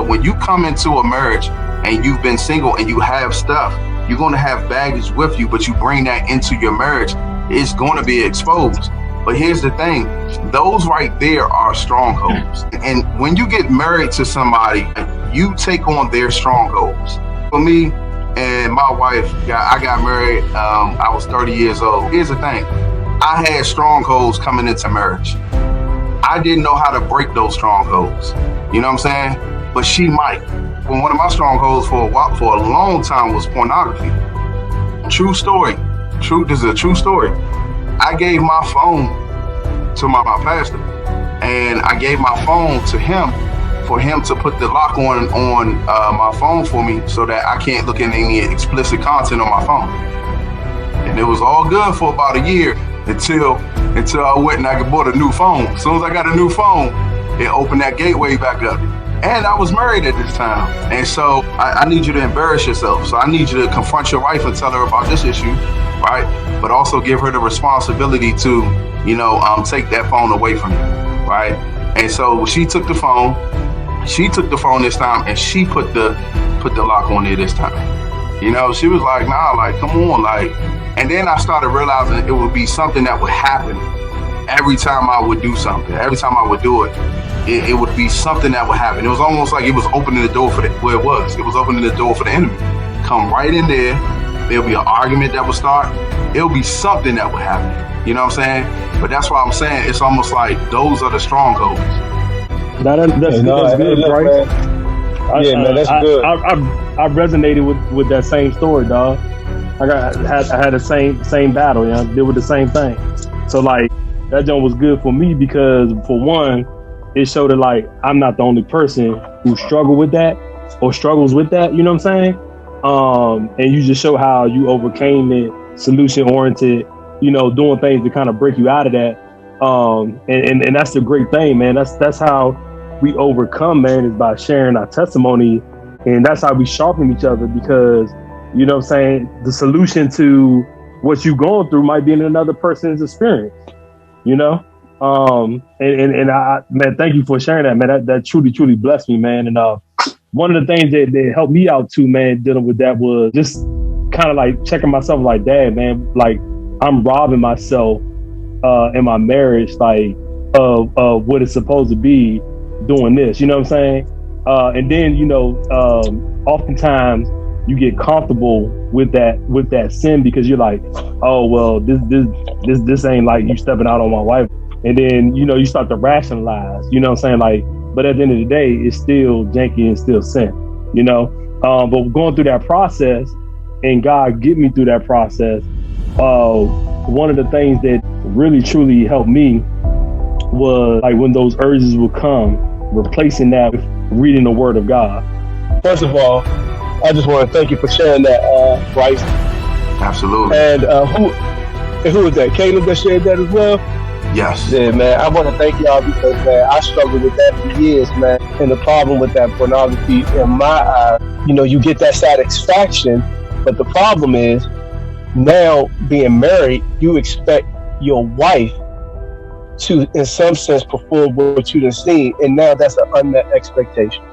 But when you come into a marriage and you've been single and you have stuff, you're going to have baggage with you, but you bring that into your marriage, it's going to be exposed. But here's the thing, those right there are strongholds. And when you get married to somebody, you take on their strongholds. For me and my wife, I got married, I was 30 years old. Here's the thing, I had strongholds coming into marriage. I didn't know how to break those strongholds. You know what I'm saying? But she might. Well, one of my strongholds for a long time was pornography. True story. This is a true story. I gave my phone to my pastor, and I gave my phone to him for him to put the lock on my phone for me so that I can't look at any explicit content on my phone. And it was all good for about a year until I went and I bought a new phone. As soon as I got a new phone, it opened that gateway back up. And I was married at this time. And so I need you to embarrass yourself. So I need you to confront your wife and tell her about this issue, right? But also give her the responsibility to, take that phone away from you, right? And so she took the phone this time, and she put the lock on there this time. She was like, nah, like, come on, like. And then I started realizing it would be something that would happen every time I would do something. Every time I would do it, it would be something that would happen. It was almost like it was opening the door for it was opening the door for the enemy. Come right in there. There'll be an argument that would start. It'll be something that would happen. You know what I'm saying? But that's why I'm saying it's almost like those are the strongholds. That's good, Bryce. Man, that's good. I resonated with that same story, dog. I had the same battle, deal with the same thing. So like that joint was good for me because for one, it showed that like I'm not the only person who struggles with that, you know what I'm saying? And you just show how you overcame it, solution oriented, doing things to kind of break you out of that. And that's the great thing, man. That's how we overcome, man, is by sharing our testimony, and that's how we sharpen each other because, you know what I'm saying, the solution to what you're going through might be in another person's experience, And I, man, thank you for sharing that, man. That truly blessed me, man. And one of the things that helped me out too, man, dealing with that was just kind of like checking myself like, dad, man, like I'm robbing myself in my marriage, like of what it's supposed to be doing this, you know what I'm saying? And then, oftentimes you get comfortable with that sin because you're like, oh, well, this ain't like you stepping out on my wife. And then, you start to rationalize, you know what I'm saying? Like, but at the end of the day, it's still janky and still sin, but going through that process and God get me through that process, one of the things that really truly helped me was like when those urges would come, replacing that with reading the Word of God. First of all, I just want to thank you for sharing that, Bryce. Absolutely. And who was that? Caleb that shared that as well? Yes. Yeah, man. I want to thank y'all because, man, I struggled with that for years, man. And the problem with that pornography, in my eyes, you get that satisfaction, but the problem is now being married, you expect your wife to, in some sense, perform what you done seen, and now that's an unmet expectation.